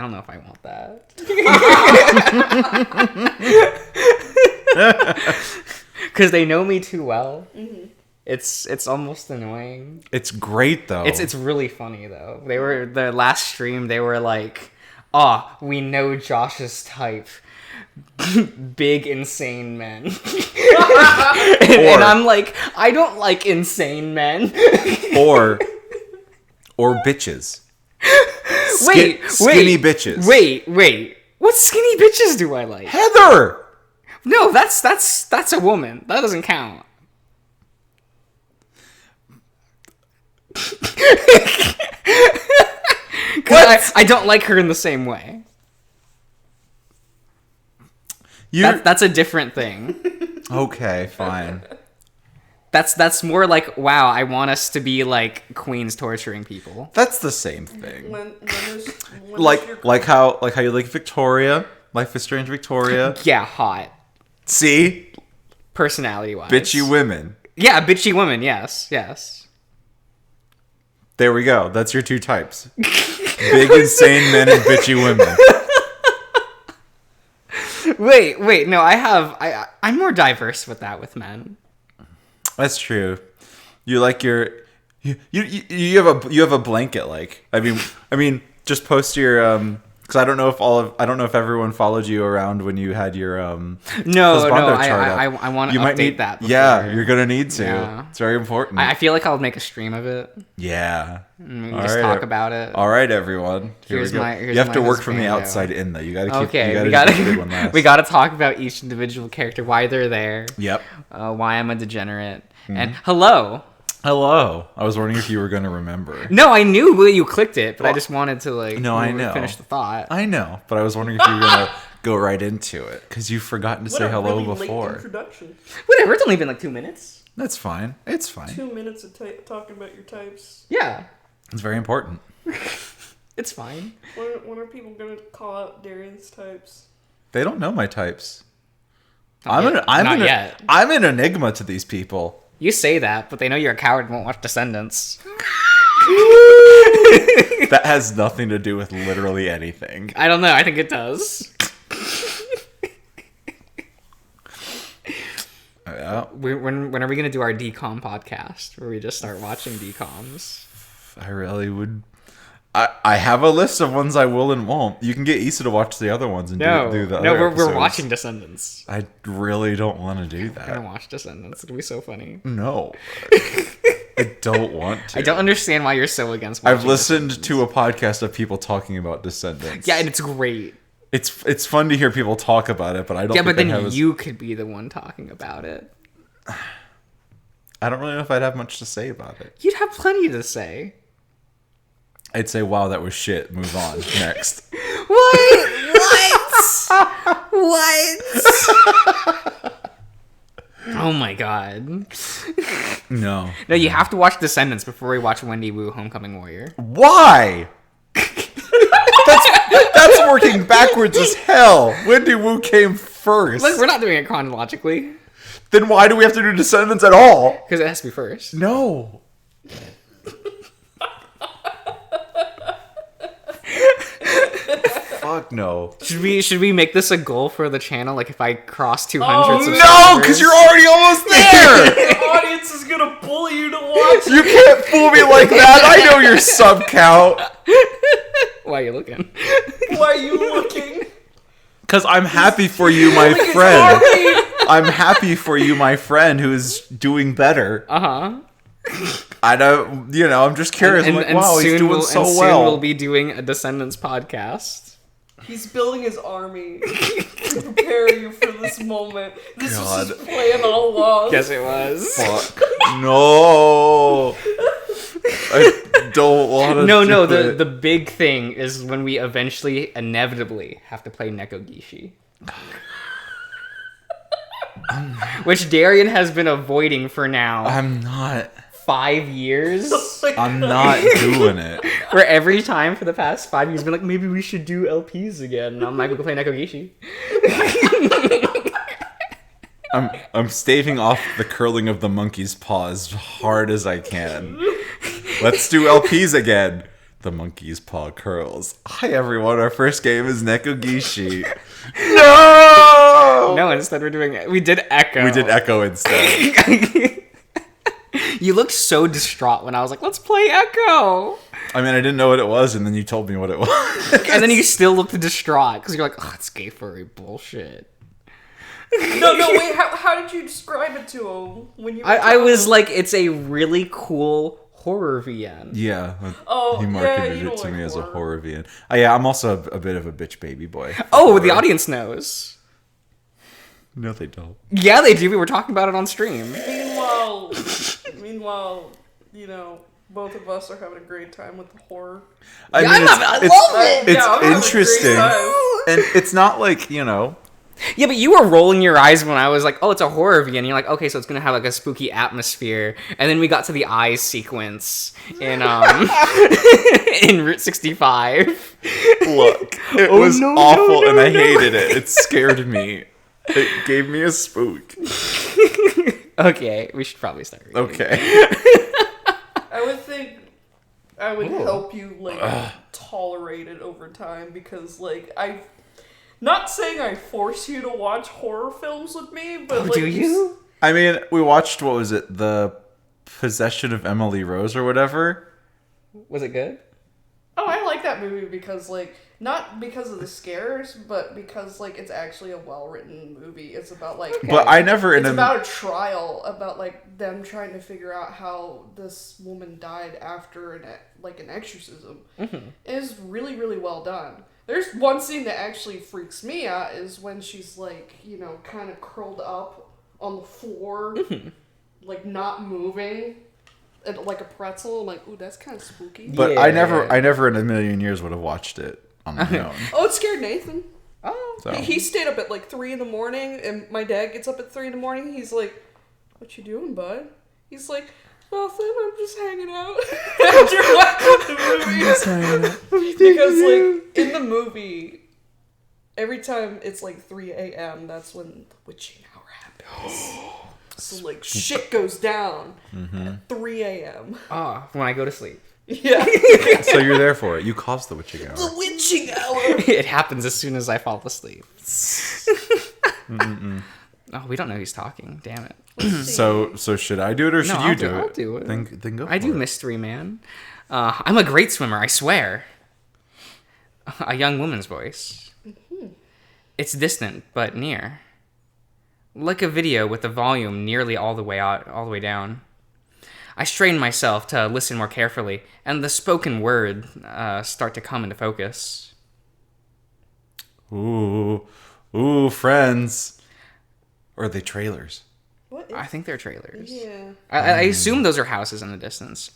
I don't know if I want that. Because they know me too well. Mm-hmm. It's almost annoying. It's great though. It's really funny though. They were the last stream. They were like, "Oh, we know Josh's type, big insane men." and I'm like, I don't like insane men. or bitches. Skinny bitches. Wait. What skinny bitches do I like? Heather. No, that's a woman. That doesn't count. Because I don't like her in the same way. That's a different thing. Okay, fine. That's more like, wow, I want us to be like queens torturing people. That's the same thing. When like how you like Victoria, Life is Strange Victoria. Yeah, hot. See? Personality-wise. Bitchy women. Yeah, bitchy women, yes. There we go. That's your two types. Big, insane men and bitchy women. Wait, no, I'm more diverse with men. That's true. You like you have a blanket like. I mean, just post your because I don't know if everyone followed you around when you had your No, I want to update that. Before. Yeah, you're gonna need to. Yeah. It's very important. I feel like I'll make a stream of it. Yeah. We just talk about it. All right, everyone. Here's we go. Here's you have to work husband, from the outside in though. You gotta keep. Okay, we gotta we gotta talk about each individual character, why they're there. Yep. Why I'm a degenerate. And hello. I was wondering if you were going to remember. No, I knew you clicked it, but I just wanted to I know. finish the thought. I know, but I was wondering if you were going to go right into it because you've forgotten to say hello really before. Late introduction. Whatever, it's only been like 2 minutes. That's fine. It's fine. 2 minutes of talking about your types. Yeah. It's very important. It's fine. When are people going to call out Darian's types? They don't know my types. Not yet. I'm an enigma to these people. You say that, but they know you're a coward and won't watch Descendants. That has nothing to do with literally anything. I don't know. I think it does. Yeah. When are we going to do our DCOM podcast, where we just start watching DCOMs? I really would... I have a list of ones I will and won't. You can get Issa to watch the other ones and do the other we're episodes. watching Descendants. I really don't want to do that. I'm gonna watch Descendants. It'll be so funny. No. I don't want to. I don't understand why you're so against watching I've listened to a podcast of people talking about Descendants. Yeah, and it's great. It's fun to hear people talk about it, but I don't think but then you could be the one talking about it. I don't really know if I'd have much to say about it. You'd have plenty to say. I'd say, wow, that was shit. Move on. Next. What? Oh my god. No. No, you have to watch Descendants before we watch Wendy Wu Homecoming Warrior. Why? That's working backwards as hell. Wendy Wu came first. Look, we're not doing it chronologically. Then why do we have to do Descendants at all? Because it has to be first. No. Fuck no. Should we make this a goal for the channel? Like if I cross 200 subscribers? No, because you're already almost there. Your audience is gonna bully you to watch. You can't fool me like that. I know your sub count. Why are you looking? Why are you looking? Because I'm happy for you, my friend. I'm happy for you, my friend, who is doing better. I don't, I'm just curious. I'm like, wow, he's doing so well. Soon we'll be doing a Descendants podcast. He's building his army to prepare you for this moment. This was his plan all along. Yes, it was. Fuck. No. I don't want to. No. The big thing is when we eventually, inevitably, have to play Nekogishi. Which Darian has been avoiding for now. I'm not. 5 years. I'm not doing it. Where every time for the past 5 years, been like, maybe we should do LPs again. And I'm like, we can play Nekogishi. I'm staving off the curling of the monkey's paw as hard as I can. Let's do LPs again. The monkey's paw curls. Hi, everyone. Our first game is Nekogishi. No! No, instead we did Echo. We did Echo instead. You looked so distraught when I was like, let's play Echo. I mean, I didn't know what it was, and then you told me what it was. And then you still looked distraught, because you're like, oh, it's gay furry bullshit. No, wait, how did you describe it to him? When you I was like, it's a really cool horror VN. Yeah. Oh, he marketed you it to like me as a horror. horror VN. Oh, yeah, I'm also a bit of a bitch baby boy. Oh, the audience knows. No, they don't. Yeah, they do. We were talking about it on stream. Meanwhile, you know, both of us are having a great time with the horror. I mean, I love it. It's Yeah, I'm having a great interesting. time. And it's not like, you know... Yeah, but you were rolling your eyes when I was like, oh, it's a horror VN. And you're like, okay, so it's going to have like a spooky atmosphere. And then we got to the eyes sequence in in Route 65. Look, it was awful and I hated it. It scared me. It gave me a spook. Okay, we should probably start reading. Okay. I would think I would help you like tolerate it over time because like not saying I force you to watch horror films with me, but like Do you? I mean, we watched, what was it? The Possession of Emily Rose or whatever. Was it good? Oh, I like that movie because like not because of the scares, but because like it's actually a well-written movie. It's about like But I never it's about a trial about like them trying to figure out how this woman died after an exorcism. Mm-hmm. It is really, really well done. There's one scene that actually freaks me out is when she's like, you know, kind of curled up on the floor, like not moving, and, like a pretzel. I'm like, ooh, that's kind of spooky. But Yeah. I never in a million years would have watched it on my own. Oh, it scared Nathan. Oh. So. He stayed up at like 3 a.m, and my dad gets up at 3 a.m. He's like, "What you doing, bud?" He's like, "Nothing. I'm just hanging out." After watching the movie, because like in the movie, every time it's like 3 a.m., that's when the witching hour happens. So like shit goes down at 3 a.m. Ah, when I go to sleep. Yeah, So you're there for it. You caused the witching hour. the witching hour. It happens as soon as I fall asleep. Oh, we don't know who's talking. Damn it. So should I do it or should No, you do it? I'll do it. Then go for I do it. Mystery Man. I'm a great swimmer, I swear. A young woman's voice. It's distant, but near. Like a video with the volume nearly all the way down. I strain myself to listen more carefully, and the spoken word start to come into focus. Ooh, friends. Or are they trailers? What? I think they're trailers. Yeah. I assume those are houses in the distance.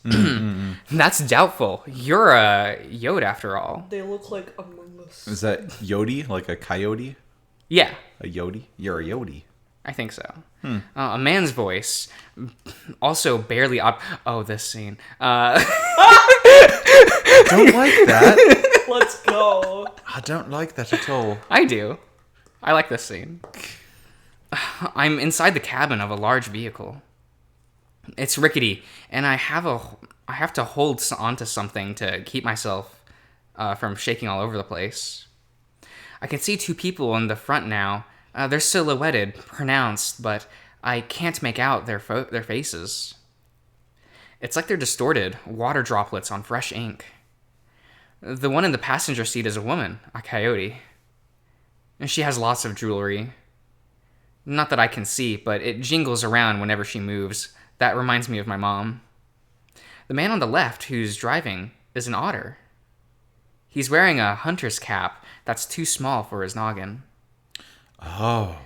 That's doubtful. You're a Yode after all. They look like Among Us. Is that Yodi? Like a coyote? Yeah, A Yodi? You're a Yodi. I think so. A man's voice, also barely oh, this scene. I don't like that. Let's go. I don't like that at all. I do. I like this scene. I'm inside the cabin of a large vehicle. It's rickety, and I have to hold onto something to keep myself from shaking all over the place. I can see two people in the front now. They're silhouetted, pronounced, but I can't make out their faces. It's like they're distorted, water droplets on fresh ink. The one in the passenger seat is a woman, a coyote. And she has lots of jewelry. Not that I can see, but it jingles around whenever she moves. That reminds me of my mom. The man on the left, who's driving, is an otter. He's wearing a hunter's cap that's too small for his noggin. Oh.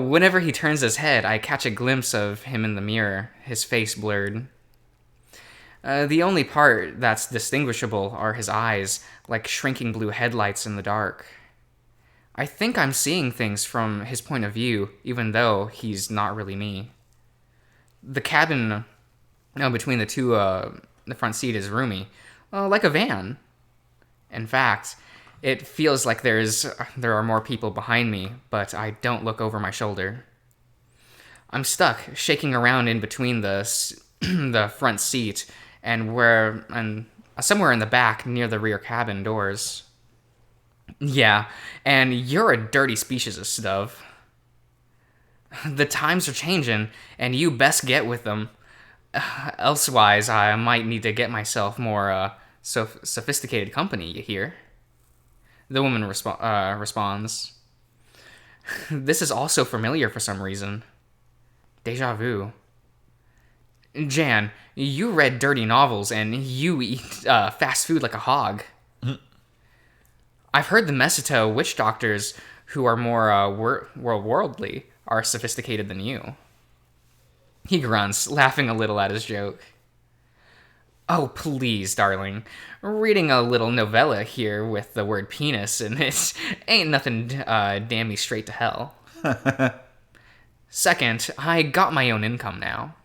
Whenever he turns his head, I catch a glimpse of him in the mirror, his face blurred. The only part that's distinguishable are his eyes, like shrinking blue headlights in the dark. I think I'm seeing things from his point of view, even though he's not really me. The cabin between the two, the front seat is roomy, like a van. In fact, it feels like there are more people behind me, but I don't look over my shoulder. I'm stuck, shaking around in between the front seat and somewhere in the back near the rear cabin doors. Yeah, and you're a dirty speciesist, Dove. The times are changing, and you best get with them. Elsewise, I might need to get myself more sophisticated company, you hear? The woman responds. This is also familiar for some reason. Deja vu. Jan, you read dirty novels and you eat fast food like a hog. I've heard the Mesito witch doctors who are more worldly are sophisticated than you. He grunts, laughing a little at his joke. Oh, please, darling. Reading a little novella here with the word penis in it ain't nothing damn me straight to hell. Second, I got my own income now.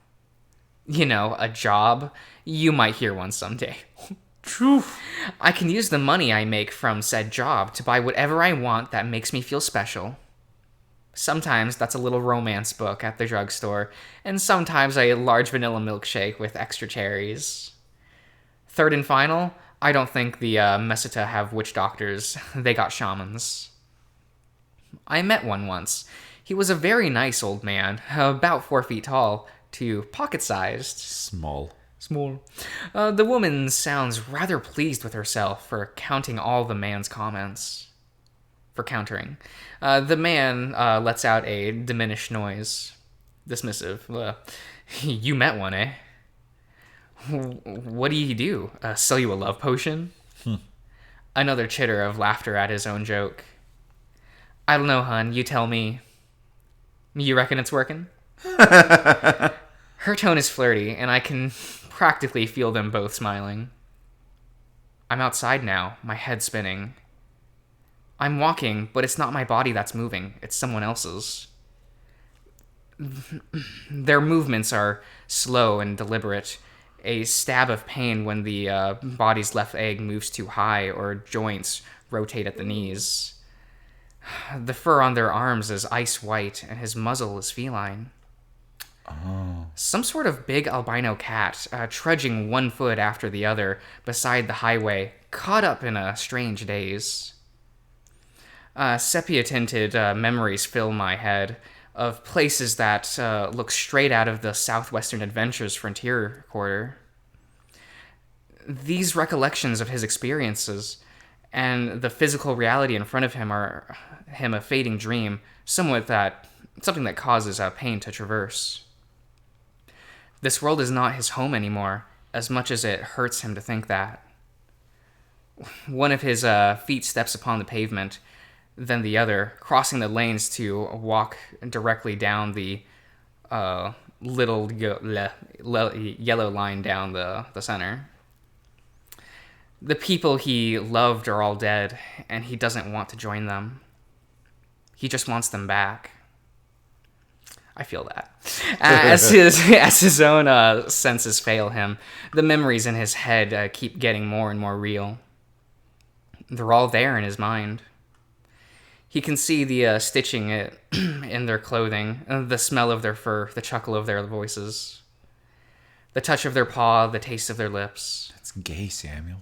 You know, a job. You might hear one someday. True. I can use the money I make from said job to buy whatever I want that makes me feel special. Sometimes that's a little romance book at the drugstore, and sometimes a large vanilla milkshake with extra cherries. Third and final, I don't think the Mesita have witch doctors. They got shamans. I met one once. He was a very nice old man, about 4 feet tall to pocket-sized. Small. The woman sounds rather pleased with herself for counting all the man's comments. For countering. The man lets out a diminished noise. Dismissive. You met one, eh? What do you do? Sell you a love potion? Another chitter of laughter at his own joke. I don't know, hun. You tell me. You reckon it's working? Her tone is flirty, and I can practically feel them both smiling. I'm outside now, my head spinning. I'm walking, but it's not my body that's moving. It's someone else's. Their movements are slow and deliberate. A stab of pain when the body's left leg moves too high or joints rotate at the knees. The fur on their arms is ice white, and his muzzle is feline. Oh. Some sort of big albino cat, trudging 1 foot after the other beside the highway, caught up in a strange daze. Sepia-tinted memories fill my head of places that look straight out of the Southwestern Adventures frontier quarter. These recollections of his experiences and the physical reality in front of him are him a fading dream, something that causes pain to traverse. This world is not his home anymore, as much as it hurts him to think that. One of his feet steps upon the pavement, then the other, crossing the lanes to walk directly down the little yellow line down the center. The people he loved are all dead, and he doesn't want to join them. He just wants them back. I feel that. As his own senses fail him, the memories in his head keep getting more and more real. They're all there in his mind. He can see the stitching in their clothing, the smell of their fur, the chuckle of their voices, the touch of their paw, the taste of their lips. It's gay, Samuel.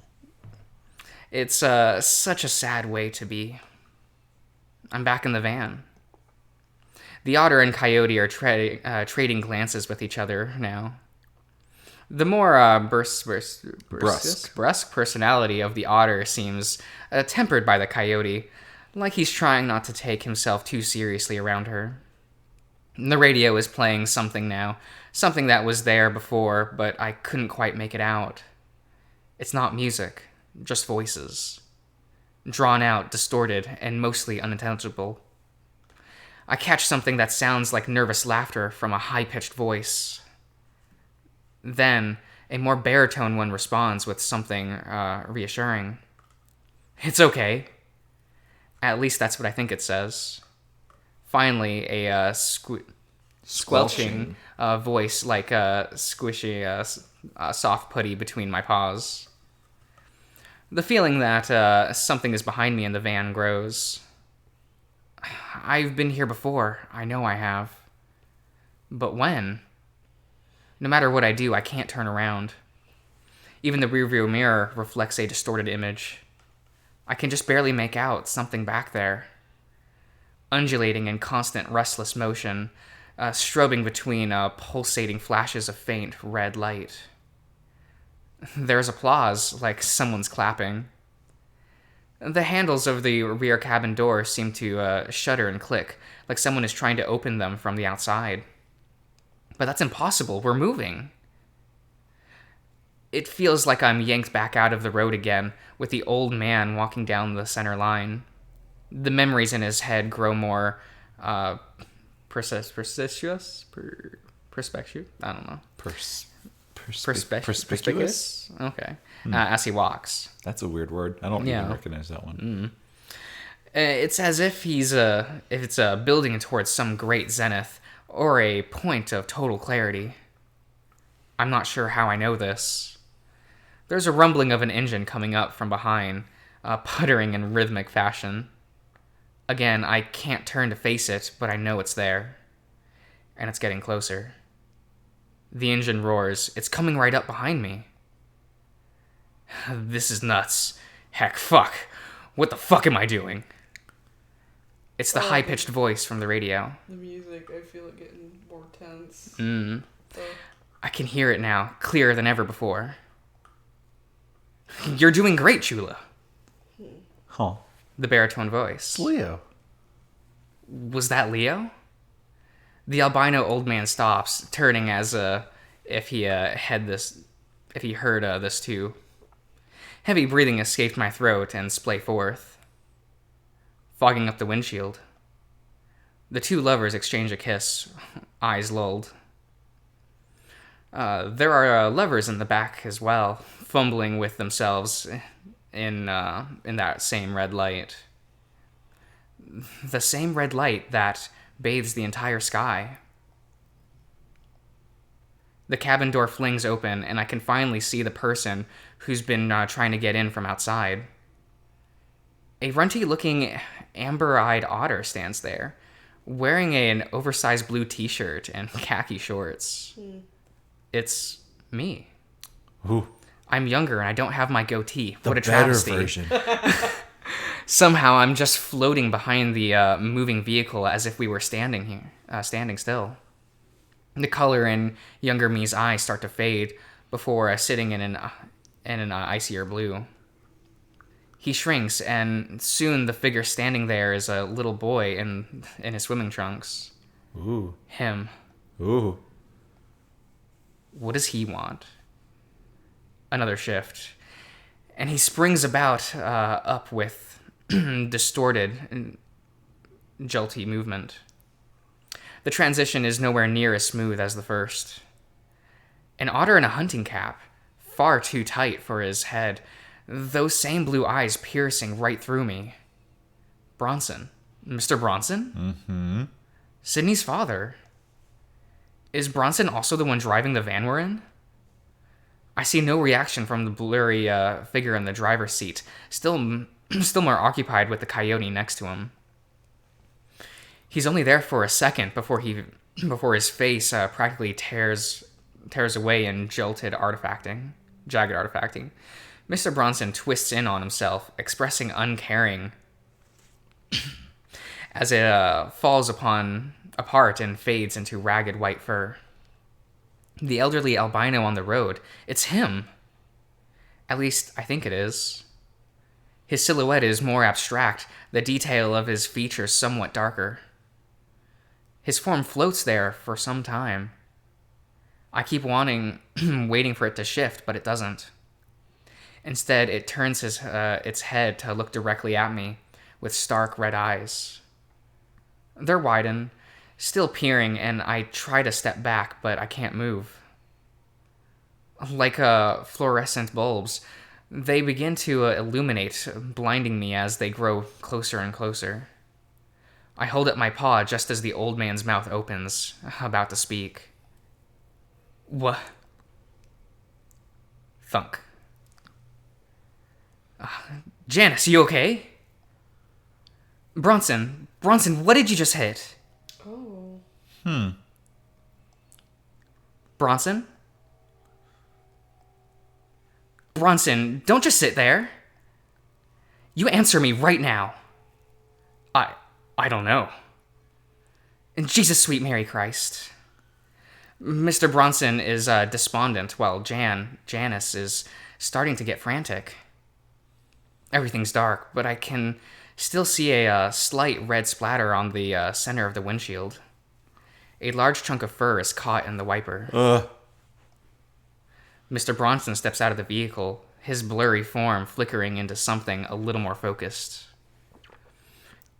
It's such a sad way to be. I'm back in the van. The otter and coyote are trading glances with each other now. The more brusque personality of the otter seems tempered by the coyote, like he's trying not to take himself too seriously around her. The radio is playing something now, something that was there before, but I couldn't quite make it out. It's not music, just voices. Drawn out, distorted, and mostly unintelligible. I catch something that sounds like nervous laughter from a high-pitched voice. Then, a more baritone one responds with something reassuring. It's okay. At least that's what I think it says. Finally, a squelching voice like a squishy soft putty between my paws. The feeling that something is behind me in the van grows. I've been here before. I know I have. But when? No matter what I do, I can't turn around. Even the rearview mirror reflects a distorted image. I can just barely make out something back there, undulating in constant restless motion, strobing between pulsating flashes of faint red light. There's applause, like someone's clapping. The handles of the rear cabin door seem to shudder and click, like someone is trying to open them from the outside. But that's impossible. We're moving. It feels like I'm yanked back out of the road again, with the old man walking down the center line. The memories in his head grow more perspicuous? I don't know. Perspicuous? Okay. As he walks. That's a weird word. I don't even recognize that one. It's as if it's building towards some great zenith, or a point of total clarity. I'm not sure how I know this. There's a rumbling of an engine coming up from behind, puttering in rhythmic fashion. Again, I can't turn to face it, but I know it's there. And it's getting closer. The engine roars. It's coming right up behind me. This is nuts. Heck, fuck. What the fuck am I doing? It's the high-pitched voice from the radio. The music, I feel it getting more tense. I can hear it now, clearer than ever before. You're doing great, Chula. Huh. The baritone voice. It's Leo. Was that Leo? The albino old man stops, turning as if he heard this too. Heavy breathing escaped my throat and splay forth, fogging up the windshield. The two lovers exchange a kiss, eyes lulled. There are lovers in the back as well, fumbling with themselves in that same red light. The same red light that bathes the entire sky. The cabin door flings open, and I can finally see the person who's been trying to get in from outside. A runty-looking, amber-eyed otter stands there, wearing an oversized blue t-shirt and khaki shorts. It's me. Ooh. I'm younger and I don't have my goatee. The what a better travesty. version. Somehow I'm just floating behind the moving vehicle as if we were standing still. The color in younger me's eyes start to fade before sitting in an icier blue. He shrinks, and soon the figure standing there is a little boy in his swimming trunks. Ooh. Him. Ooh. What does he want? Another shift. And he springs about up with distorted, jolty movement. The transition is nowhere near as smooth as the first. An otter in a hunting cap, far too tight for his head, those same blue eyes piercing right through me. Bronson. Mr. Bronson? Mm-hmm. Sydney's father. Is Bronson also the one driving the van we're in? I see no reaction from the blurry figure in the driver's seat, still more occupied with the coyote next to him. He's only there for a second before his face practically tears away in jagged artifacting. Mr. Bronson twists in on himself, expressing uncaring as it falls apart and fades into ragged white fur. The elderly albino on the road, it's him. At least, I think it is. His silhouette is more abstract, the detail of his features somewhat darker. His form floats there for some time. I keep waiting for it to shift, but it doesn't. Instead, it turns its head to look directly at me with stark red eyes. They're widen, still peering, and I try to step back, but I can't move. Like fluorescent bulbs, they begin to illuminate, blinding me as they grow closer and closer. I hold up my paw just as the old man's mouth opens, about to speak. What? Thunk. Janice, you okay? Bronson, what did you just hit? Oh. Bronson? Bronson, don't just sit there. You answer me right now. I don't know. And Jesus, sweet Mary Christ. Mr. Bronson is despondent, while Janice is starting to get frantic. Everything's dark, but I can still see a slight red splatter on the center of the windshield. A large chunk of fur is caught in the wiper. Mr. Bronson steps out of the vehicle, his blurry form flickering into something a little more focused.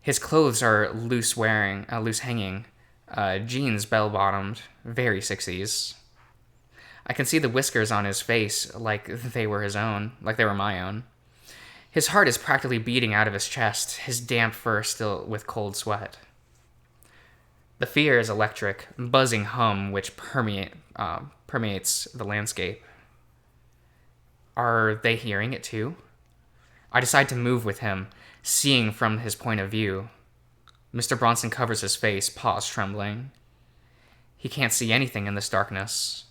His clothes are loose hanging, jeans bell-bottomed, very 60s. I can see the whiskers on his face like they were my own. His heart is practically beating out of his chest, his damp fur still with cold sweat. The fear is electric, buzzing hum which permeates the landscape. Are they hearing it too? I decide to move with him, seeing from his point of view. Mr. Bronson covers his face, paws trembling. He can't see anything in this darkness.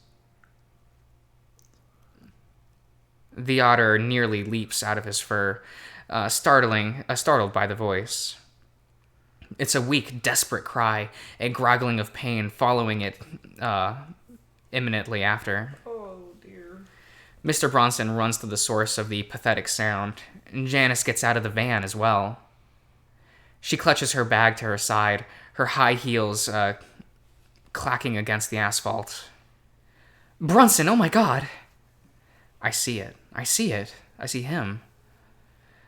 The otter nearly leaps out of his fur, startled by the voice. It's a weak, desperate cry, a groggling of pain following it imminently after. Oh, dear. Mr. Bronson runs to the source of the pathetic sound, and Janice gets out of the van as well. She clutches her bag to her side, her high heels clacking against the asphalt. Bronson, oh my God! I see it. I see him.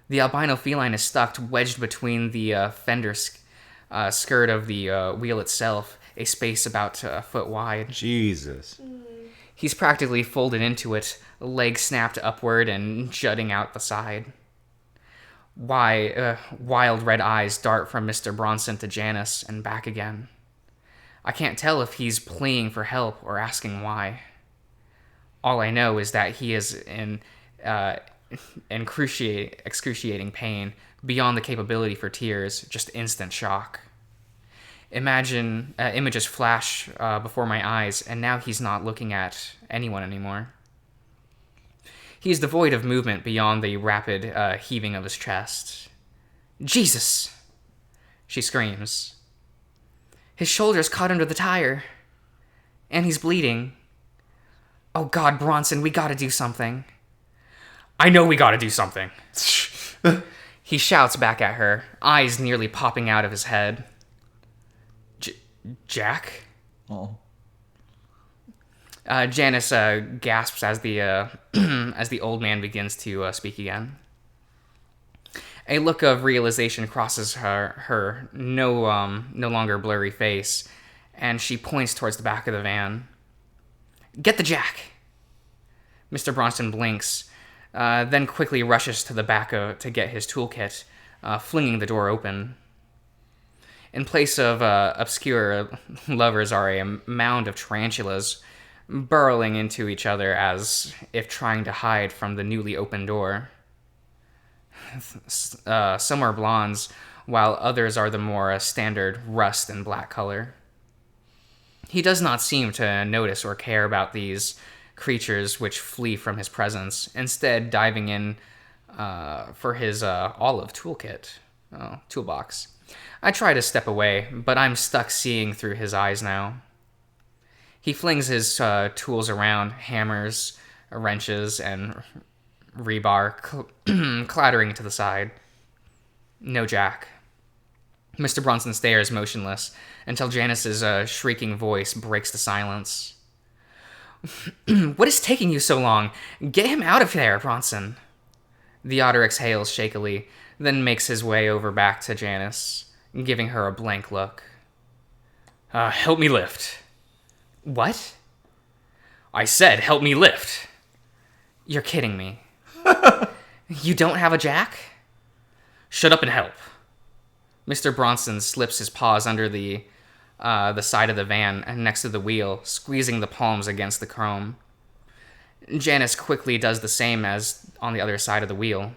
The albino feline is stuck, wedged between the fender skirt of the wheel itself, a space about a foot wide. Jesus. He's practically folded into it, legs snapped upward and jutting out the side. Wild red eyes dart from Mr. Bronson to Janice and back again. I can't tell if he's pleading for help or asking why. All I know is that he is in excruciating pain, beyond the capability for tears, just instant shock. Images flash before my eyes, and now he's not looking at anyone anymore. He is devoid of movement beyond the rapid heaving of his chest. Jesus! She screams. His shoulder's caught under the tire. And he's bleeding. Oh God, Bronson, we gotta do something. I know we gotta do something. He shouts back at her, eyes nearly popping out of his head. Jack? Oh. Janice gasps as the old man begins to speak again. A look of realization crosses her no longer blurry face, and she points towards the back of the van. Get the jack! Mr. Bronson blinks, then quickly rushes to the back to get his toolkit, flinging the door open. In place of obscure lovers are a mound of tarantulas, burrowing into each other as if trying to hide from the newly opened door. Some are blondes, while others are the more standard rust and black color. He does not seem to notice or care about these creatures which flee from his presence, instead diving in for his olive toolbox. I try to step away, but I'm stuck seeing through his eyes now. He flings his tools around, hammers, wrenches, and rebar clattering to the side. No jack. Mr. Bronson stares motionless until Janice's shrieking voice breaks the silence. What is taking you so long? Get him out of there, Bronson. The otter exhales shakily, then makes his way over back to Janice, giving her a blank look. Help me lift. What? I said help me lift. You're kidding me. You don't have a jack? Shut up and help. Mr. Bronson slips his paws under the side of the van next to the wheel, squeezing the palms against the chrome. Janice quickly does the same as on the other side of the wheel.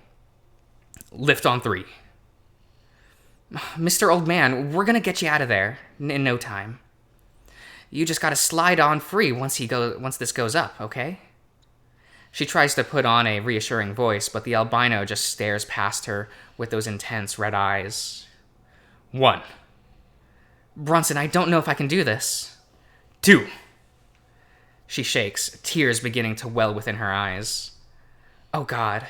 Lift on 3. Mr. Old Man, we're gonna get you out of there in no time. You just gotta slide on free once this goes up, okay? She tries to put on a reassuring voice, but the albino just stares past her with those intense red eyes. 1. Bronson, I don't know if I can do this. 2. She shakes, tears beginning to well within her eyes. Oh, God.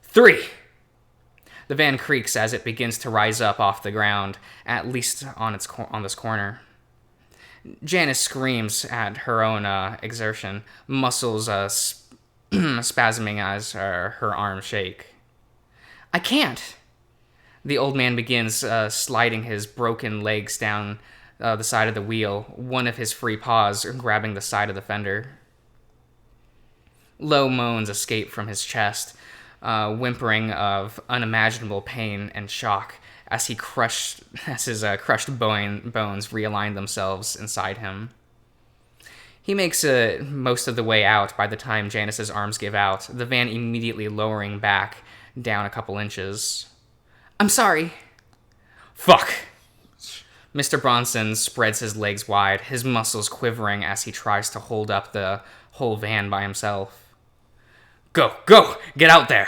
3. The van creaks as it begins to rise up off the ground, at least on this corner. Janice screams at her own exertion, muscles spasming as her arms shake. I can't. The old man begins sliding his broken legs down the side of the wheel, one of his free paws grabbing the side of the fender. Low moans escape from his chest, whimpering of unimaginable pain and shock as his crushed bones realign themselves inside him. He makes most of the way out by the time Janice's arms give out, the van immediately lowering back down a couple inches. I'm sorry. Fuck. Mr. Bronson spreads his legs wide, his muscles quivering as he tries to hold up the whole van by himself. Go, get out there.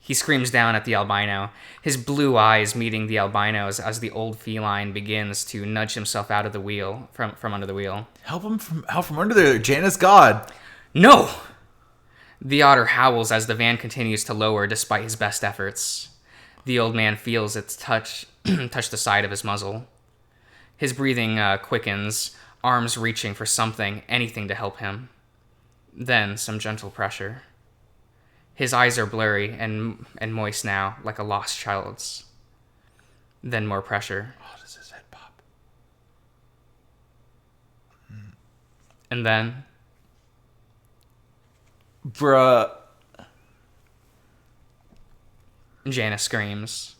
He screams down at the albino, his blue eyes meeting the albino's as the old feline begins to nudge himself out of the wheel, from under the wheel. Help him from under there, Janus God. No! The otter howls as the van continues to lower despite his best efforts. The old man feels its touch the side of his muzzle. His breathing quickens, arms reaching for something, anything to help him. Then some gentle pressure. His eyes are blurry and moist now, like a lost child's. Then more pressure. Oh, does his head pop? And then... Bruh. Janice screams.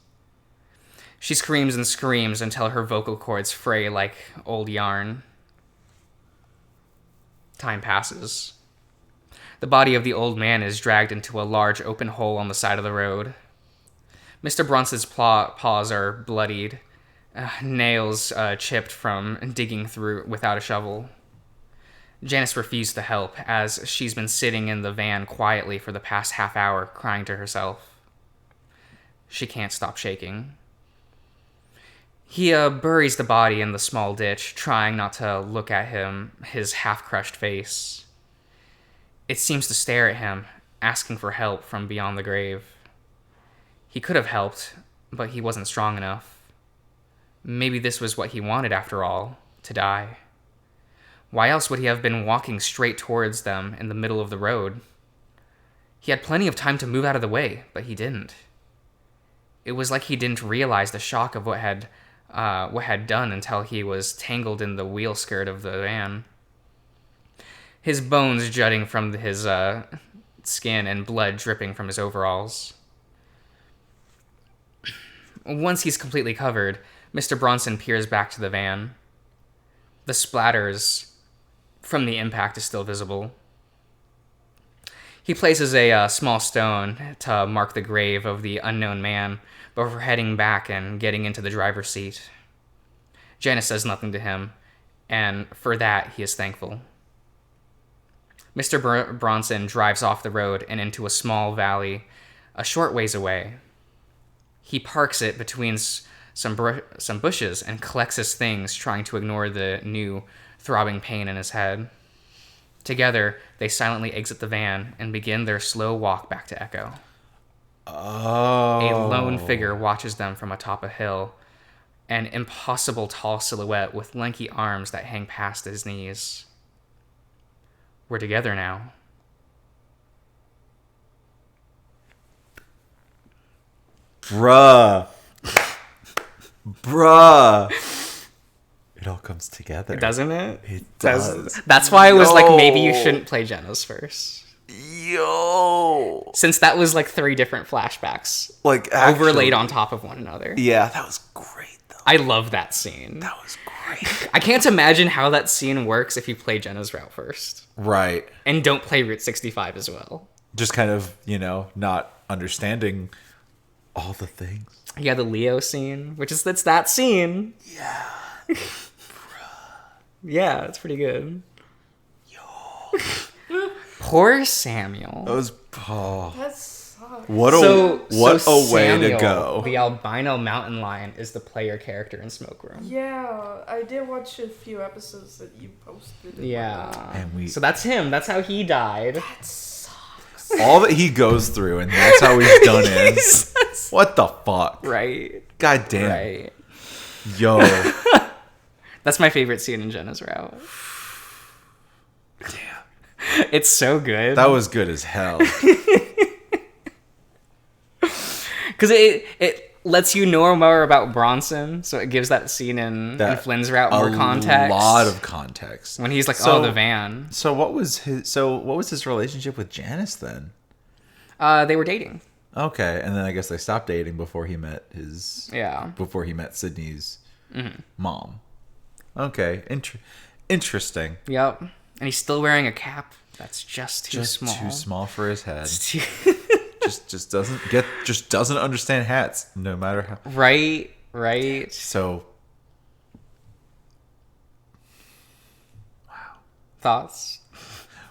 She screams and screams until her vocal cords fray like old yarn. Time passes. The body of the old man is dragged into a large open hole on the side of the road. Mr. Bronson's paws are bloodied, nails chipped from digging through without a shovel. Janice refused to help, as she's been sitting in the van quietly for the past half hour, crying to herself. She can't stop shaking. He buries the body in the small ditch, trying not to look at his half-crushed face. It seems to stare at him, asking for help from beyond the grave. He could have helped, but he wasn't strong enough. Maybe this was what he wanted after all, to die. Why else would he have been walking straight towards them in the middle of the road? He had plenty of time to move out of the way, but he didn't. It was like he didn't realize the shock of what had done until he was tangled in the wheel skirt of the van. His bones jutting from his skin and blood dripping from his overalls. Once he's completely covered, Mr. Bronson peers back to the van. The splatters from the impact is still visible. He places a small stone to mark the grave of the unknown man before heading back and getting into the driver's seat. Janice says nothing to him, and for that he is thankful. Mr. Bronson drives off the road and into a small valley a short ways away. He parks it between some bushes and collects his things, trying to ignore the new throbbing pain in his head. Together, they silently exit the van and begin their slow walk back to Echo. Oh. A lone figure watches them from atop a hill, an impossible tall silhouette with lanky arms that hang past his knees. We're together now. Bruh. It all comes together. Doesn't it? It does. That's why I was like, maybe you shouldn't play Jenna's first. Yo. Since that was like 3 different flashbacks. Like, actually, overlaid on top of one another. Yeah, that was great, though. I love that scene. That was great. I can't imagine how that scene works if you play Jenna's route first. Right. And don't play Route 65 as well. Just kind of, not understanding all the things. Yeah, the Leo scene, it's that scene. Yeah. Yeah, it's pretty good. Yo. Poor Samuel. That was That sucks. what a way to go. The albino mountain lion is the player character in Smoke Room. Yeah, I did watch a few episodes that you posted. And so that's him. That's how he died. That sucks. All that he goes through, and that's how he's done in. What the fuck? Right. God damn. Right. Yo. That's my favorite scene in Jenna's route. Damn. It's so good. That was good as hell. Because it lets you know more about Bronson, so it gives that scene in Flynn's route more context. A lot of context. When he's like, the van. So what was his relationship with Janice then? They were dating. Okay, and then I guess they stopped dating before he met Sydney's mom. Okay, interesting. Yep, and he's still wearing a cap that's just too small. Too small for his head. just doesn't understand hats, no matter how. Right. So, wow. Thoughts?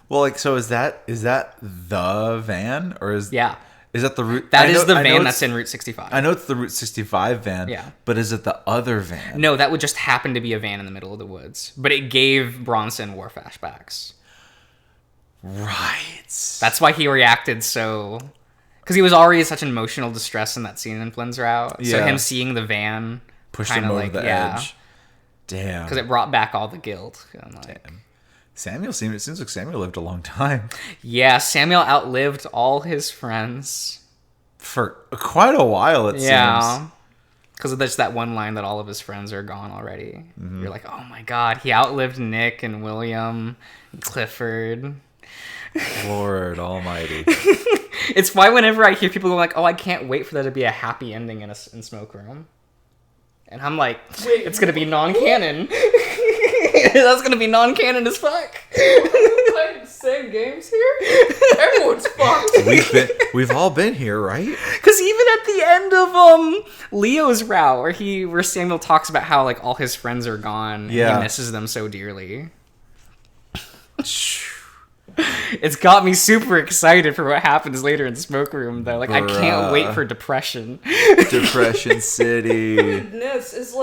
Well, so is that the van, or is that the route? That is the van that's in Route 65. I know it's the Route 65 van. Yeah. But is it the other van? No, that would just happen to be a van in the middle of the woods. But it gave Bronson war flashbacks. Right. That's why he reacted so... Because he was already in such emotional distress in that scene in Flynn's route. Yeah. So him seeing the van... pushed him over the edge. Damn. Because it brought back all the guilt. Damn. It seems like Samuel lived a long time. Yeah, Samuel outlived all his friends. For quite a while, it seems. Because there's that one line that all of his friends are gone already. Mm-hmm. You're like, oh my god, he outlived Nick and William and Clifford. Lord almighty. It's why whenever I hear people go like, oh, I can't wait for there to be a happy ending in Smoke Room. And I'm like, it's going to be non-canon. That's going to be non-canon as fuck. Playing the same games here? Everyone's fucked. We've all been here, right? Because even at the end of Leo's route, where Samuel talks about how like all his friends are gone, and he misses them so dearly. It's got me super excited for what happens later in Smoke Room, though. Like, I can't wait for Depression. Depression City. Goodness, is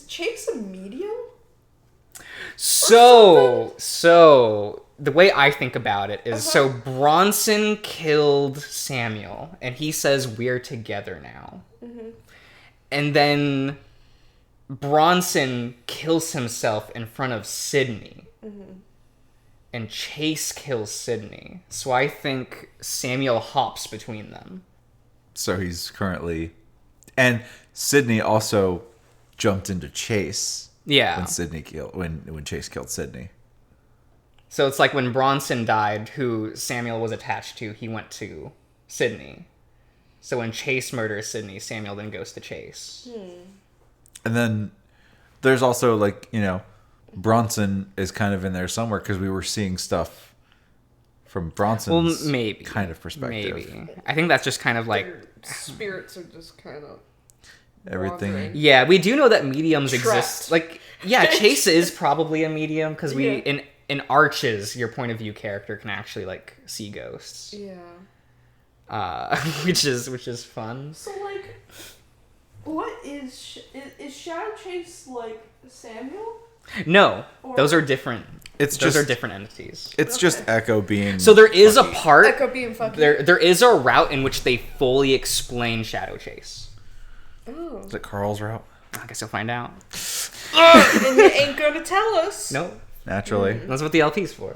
Chase a medium? So the way I think about it is, so Bronson killed Samuel, and he says, we're together now. Mm-hmm. And then Bronson kills himself in front of Sydney. Mm-hmm. And Chase kills Sydney. So I think Samuel hops between them. So he's currently... And Sydney also jumped into Chase. Yeah. When Chase killed Sydney. So it's like when Bronson died, who Samuel was attached to, he went to Sydney. So when Chase murders Sydney, Samuel then goes to Chase. And then there's also, like, Bronson is kind of in there somewhere because we were seeing stuff from Bronson's kind of perspective. Maybe. I think that's just kind of like... Their spirits are just kind of... everything. wandering. Yeah, we do know that mediums exist. Like, yeah, Chase is probably a medium because in Arches, your point of view character can actually, like, see ghosts. Yeah. Which is fun. So, like, what is Shadow Chase, like, Samuel? No, those are different. Those are different entities. It's just Echo being... So there is a part... Echo being fucking... There is a route in which they fully explain Shadow Chase. Oh. Is it Carl's route? I guess you'll find out. And you ain't gonna tell us. No. Naturally. That's what the LP's for.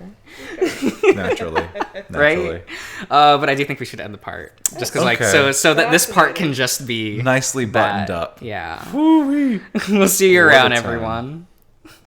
Naturally. Right? But I do think we should end the part. Just because, so that this part can just be... nicely buttoned up. Yeah. Woo-wee. We'll see you around, everyone.